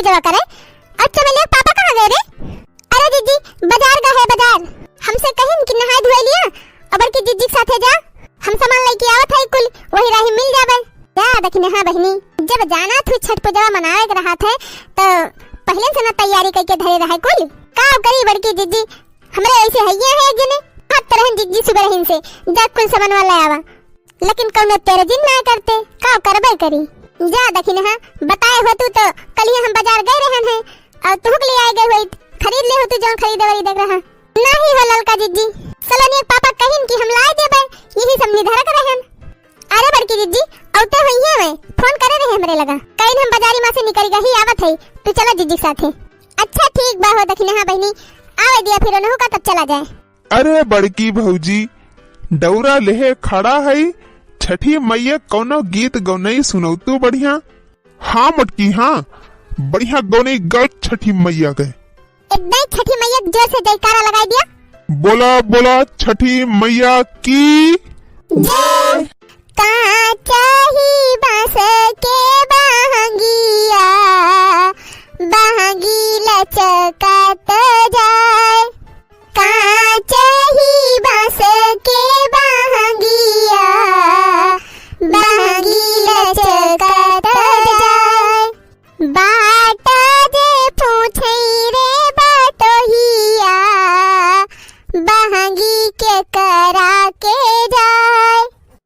पूजा करे। और चमेलिया पापा कहाँ गए रे? अरे जीजी बाजार गए है बाजार। हमसे कहिन कि नहाय धोए लिया अबर की जीजी के साथे जा, हम सामान लेके आवत है कुल वही राही मिल जाबे। जा देखने हां बहनी, जब जाना थी छठ पूजा मनावे के रहा थे तो पहले से ना तैयारी करके धरे रहे कुल। का करी बड़की जीजी हमरे ऐसे हइया है जने हाथ तरह जीजी सुबह रहिन से जा कुल सामान वाला आवा, लेकिन कौनो तेरे दिन ना करते का करबे करी। जा देखने हां बताए हो तू तो कल ही हम बाजार गए रहन है और तू के लिए आए गए होई खरीद ले हो तू जो खरीदे वाली देख रहा नहीं हो ललका जीजी। सलोनी पापा कहिन कि हम लाए देबे यही सब निधर कर रहन। अरे बड़की जीजी औते होइए में फोन करे रहे हमरे लगा कहीं हम बाजारी मां से निकल गई आवत है तू चला जीजी के साथे। अच्छा ठीक बा हो देखने हां बहनी आवे दिया फिर ओनहु का तब चला जाए। अरे बड़की भौजी दौरा लेहे खड़ा है छठी मैया कौनो गीत गौनई सुनौ तू बढ़िया। हाँ मटकी हाँ बढ़िया गौनई गा छठी मैया के एकदम छठी मैया जोर से जयकारा लगा दिया। बोला बोला छठी मैया की जय। काचाही बांस के बहंगिया बहंगी लचकत जाए। काचाही बांस के बहंगिया बहंगी लचकत जाए। बाट जे पूछे रे बटोहिया बहंगी के करा के जाए।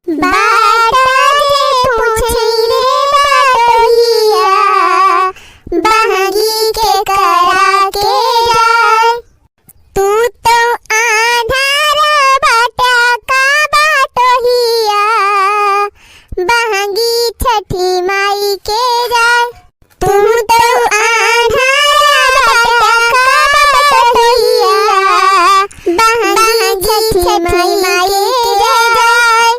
बाट जे पूछे रे बटोहिया बहंगी के करा के जाए। तू तो आधार बाटा का बटोहिया बहंगी छठी माई के जाए। तू तो आधार बाटा का बटोहिया बहंगी छठी माई के जाए।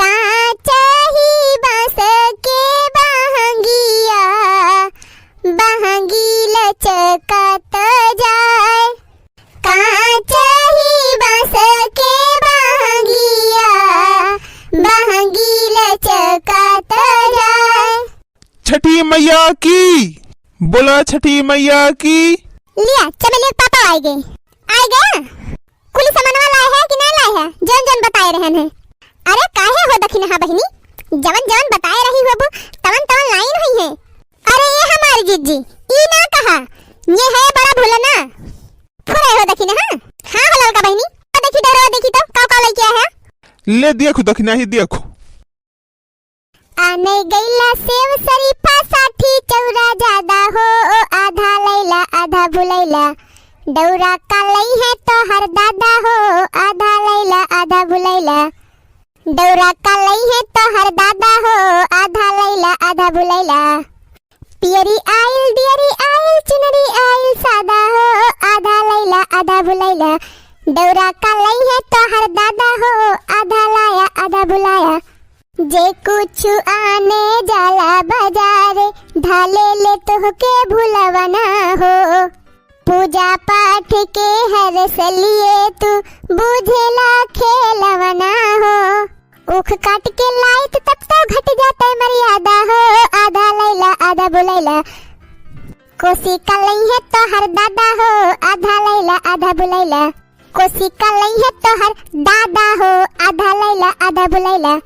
काचाही बांस के बहंगिया बहंगी लचकत जाए। काचाही बांस के बहंगिया बहंगी लचकत जाए। छठी मैया की बोला छठी मैया की। लिया चमेलिया पापा आए गए कुल सामान लाए है कि नहीं लाए है जन जन बताए रहन है। अरे काहे हो दखिन हां बहनी जवन जवन बताए रही हो तवन तवन लाइन हुई है। अरे ये हमारी जीजी ई ना कहा ये है बड़ा भूलना फुरे हो दखिन हां हां ललका बहनी देखी तो का लेके आया है ले देखो दखिना ही देखो। आने गईला सेव शरीफा साठी चौरा ज्यादा हो आधा लैला आधा भुलैला। दौरा का लई है तो हर दादा हो आधा लैला आधा भुलैला। दौरा का लई है तो हर दादा हो आधा लैला आधा भुलैला। पियरी आइल डियरी आइल चुनरी आइल सादा हो आधा लैला आधा भुलैला। दौरा का लई है तो हर दादा हो आधा लाया आधा भुलाया। जे कुछ आने जाला बाजारे ढाले ले तो के भुलवना हो। पूजा पाठ के हर सलिए तू बुझेला खेलवना हो। उख काट के लाइत तब तो घट जाते मर्यादा हो आधा लैला आधा बुलैला। कोसी का लई है तो हर दादा हो आधा लैला आधा बुलैला। कोसी का लई है तो हर दादा हो आधा लैला आधा बुलैला।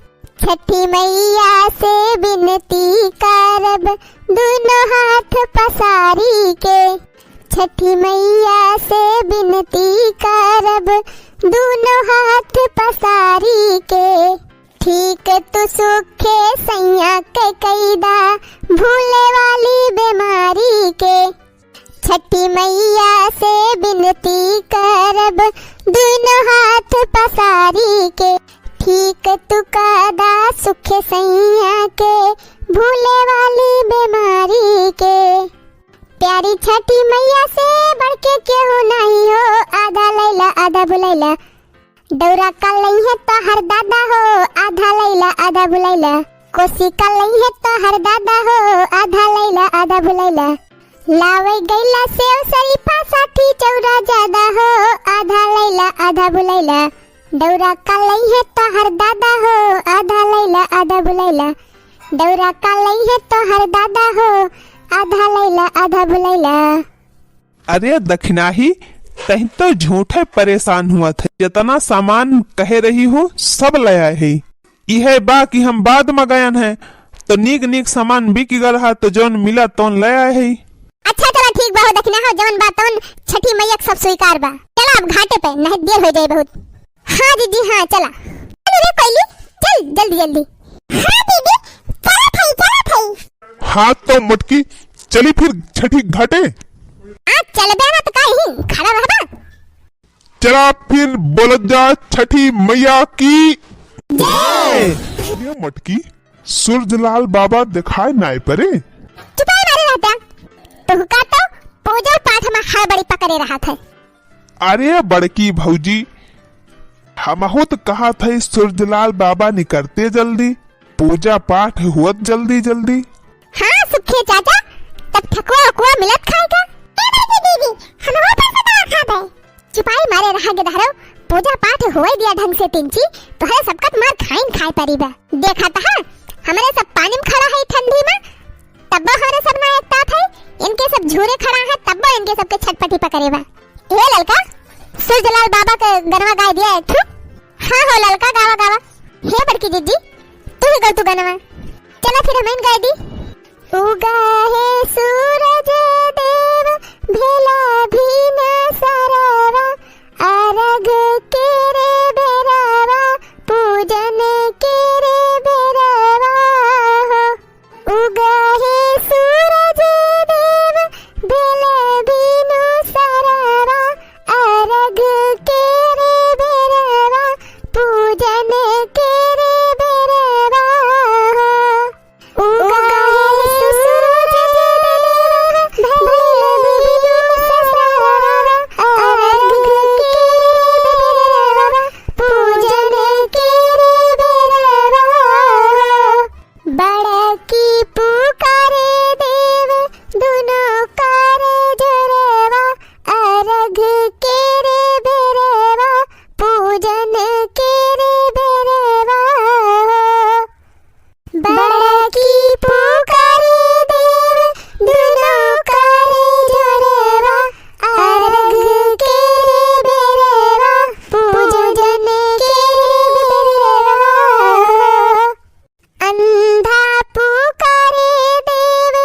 छठी मैया से विनती करब दोनों हाथ पसारी के। छठी मैया से विनती करब दोनों हाथ पसारी के। ठीक तू सुखे सैया के कैदा भूले वाली बीमारी के। छठी मैया से विनती करब दोनों हाथ पसारी के। ठीक तू कादा सुखे सैया के भूले वाली बीमारी के। प्यारी छठी मैया से बढ़ के क्यों नहीं हो आधा लैला आधा भुलैला। दौरा का लई है तो हर दादा हो आधा लैला आधा भुलैला। कोसी का लई है तो हर दादा हो आधा लैला आधा भुलैला। लावे गईला सेव शरीफा साठी चौरा ज्यादा हो आधा लैला आधा भुलैला। दौरा का लई है तो हर दादा हो आधा लैला आधा भुलैला। दौरा का लई है तो हर दादा हो आधा लैला आधा भुलैला। अरे दखनाही, तही तो झूठे परेशान हुआ थे। जितना सामान कहे रही हो सब ले आए है। यह बा कि हम बाद में गयन है तो नीक नीक सामान बिक गया, तो जौन मिला तौन ले आए है। अच्छा चला ठीक बा, हो दखना हो जवन बातन छठी मैया सब स्वीकार बा। चला अब घाटे पे, नहीं देर हो जाए बहुत। हाँ दीदी हाँ चला। अरे पहली चल जल्दी जल्दी। हाँ दीदी चला थई। हाँ तो मुटकी चली फिर छठी घाटे। आज चल बे ना तो काहे खड़ा रहबा। चला फिर बोलत जा छठी मैया की जय। ये मटकी सूरजलाल बाबा दिखाए नाय परे। चुपाई मारे रहता तो हुका तो पूजा पाठ में हड़बड़ी पकड़े रहा था। अरे बड़की भौजी, हमहु तो कहा था सूरजलाल बाबा निकलते जल्दी, पूजा पाठ हुआ जल्दी जल्दी। हाँ सुखे चाचा, तब ठकुआ अकुआ मिलत खाएगा। दीदी हम हो पैसा कहाँ खा गए। चुपाई मारे रहा के धारो, पूजा पाठ होए दिया ढंग से तिंची, तो है सबकत मार खाइन खाए परीबा। देखा था हमारे सब पानी में खड़ा है ठंडी में, तब हमारे सब ना एक तात है, इनके सब झूरे खड़ा है, तब इनके सबके छटपटी पकड़ेबा। ये ललका सूरजलाल बाबा के गनवा गाय दिया एक। हाँ हो ललका गावा गावा। हे बड़की दीदी तू ही गा तू गनवा। चलो फिर हम गाय दी। उगा है सूरज देव भेला भी न सरवा, अर्घ के रे बेरवा, पूजन के रे बेरवा हो। उगा है सूरज देव भेला भी न सरवा, अर्घ के रे बेरवा, पूजन के रे बेरवा हो। उगा अंधा पुकारे देव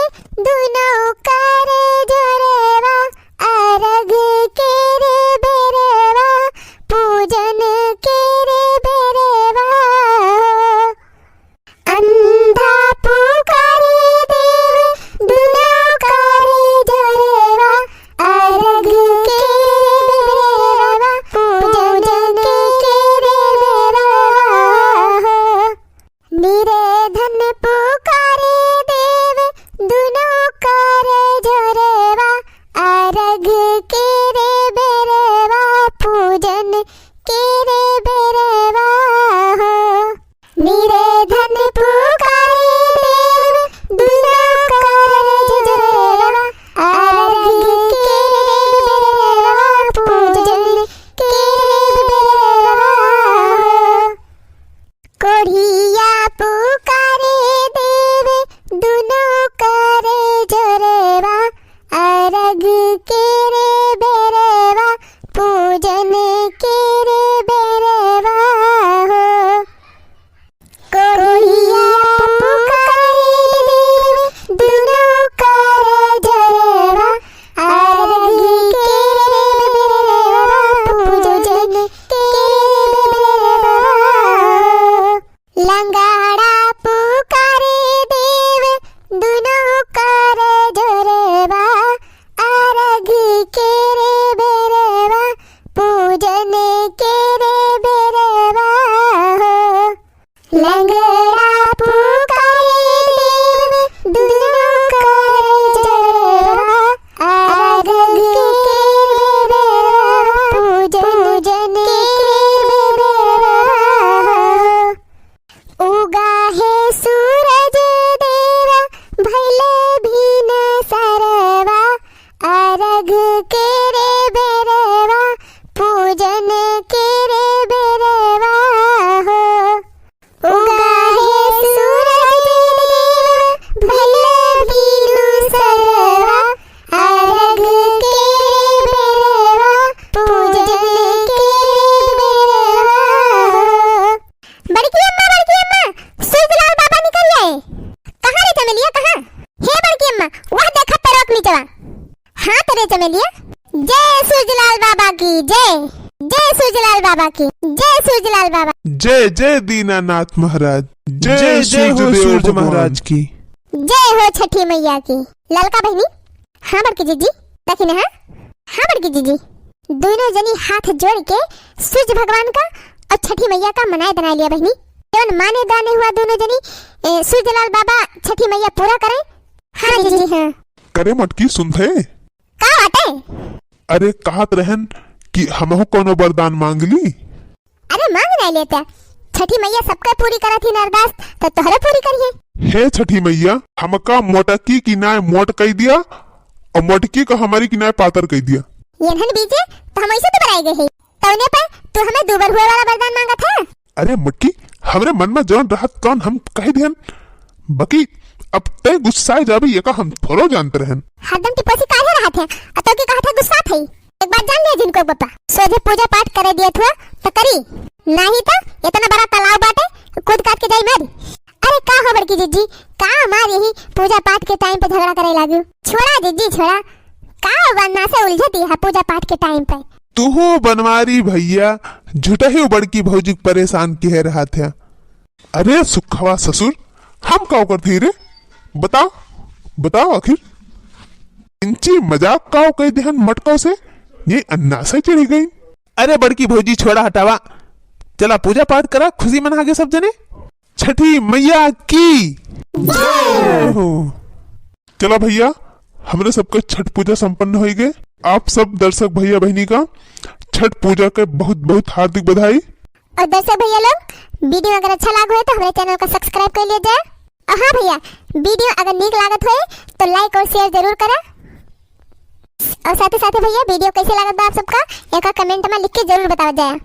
मम्मा वहाँ देखा पेड़ों के नीचे। हाँ तेरे चमेलिया, जय सूरजलाल बाबा की जय, जय सूरजलाल बाबा की जय, सूरजलाल बाबा जय जय दीनानाथ महाराज, जय जय हो सूरज महाराज की, जय हो छठी मैया की। ललका बहनी, हाँ बड़की जीजी देखी ना, हाँ बड़की जीजी, दोनों जनी हाथ जोड़ के सूरज भगवान का और छठी मैया का मनाए बना लिया बहनी। जौन माने दाने हुआ दोनों जनी सूरजलाल बाबा छठी मैया पूरा करे। हाँ जीजी हाँ। करे मटकी सुनते का बाटे? अरे कहत रहन कि हमहु कोनो वरदान मांग ली। अरे मांग नहीं लेता, छठी मैया सबका पूरी करा थी अरदास, तो तोहरे पूरी करिए। हे छठी मैया, हमका मोटकी की नाय मोट कह दिया और मोटकी को हमारी की नाय पातर कह दिया। ये नहन बीजे तो हम ऐसे तो बनाए गए हैं, तौने पर तू हमें दुबर हुए वाला वरदान मांगा था। अरे मटकी, हमरे मन में जौन रहत कौन हम कह दियन, बाकी अब तय गुस्सा जाबे ये का हम थोड़ो जानते रहन। हरदम टिपोसी काहे रहा थे, अतो के कहा था गुस्सा थई। एक बात जान ले जिनको पापा, सोझे पूजा पाठ करे दिए था तो करी, नहीं तो इतना बड़ा तालाब बाटे कूद काट के जाई मर। अरे का हो बड़की जीजी, का हमार यही पूजा पाठ के टाइम पे झगड़ा करे लागू। छोड़ा जीजी छोड़ा, का वरना से उलझती है पूजा पाठ के टाइम पे। तू हो बनवारी भैया, झूठा ही बड़की भौजी परेशान कह रहा था। अरे सुखवा ससुर, हम का करती रे, बताओ बताओ आखिर इंची मजाक का कह दे मटकों से, ये अन्ना से चिढ़ी गई। अरे बड़की भौजी छोड़ा हटावा, चला पूजा पाठ करा, खुशी मना के सब जने। छठी मैया की हो। चला भैया, हमने सबके छठ पूजा संपन्न हो गए। आप सब दर्शक भैया बहनी का छठ पूजा के बहुत बहुत हार्दिक बधाई। और दर्शक भैया लोग, वीडियो अगर अच्छा लगा हो तो हमारे चैनल को सब्सक्राइब कर लिया जाए। और हाँ भैया, वीडियो अगर नीक लागत हो तो लाइक और शेयर जरूर करें। और साथ ही भैया वीडियो कैसे लागत बा आप सबका एक कमेंट में लिख के जरूर बताओ जाए।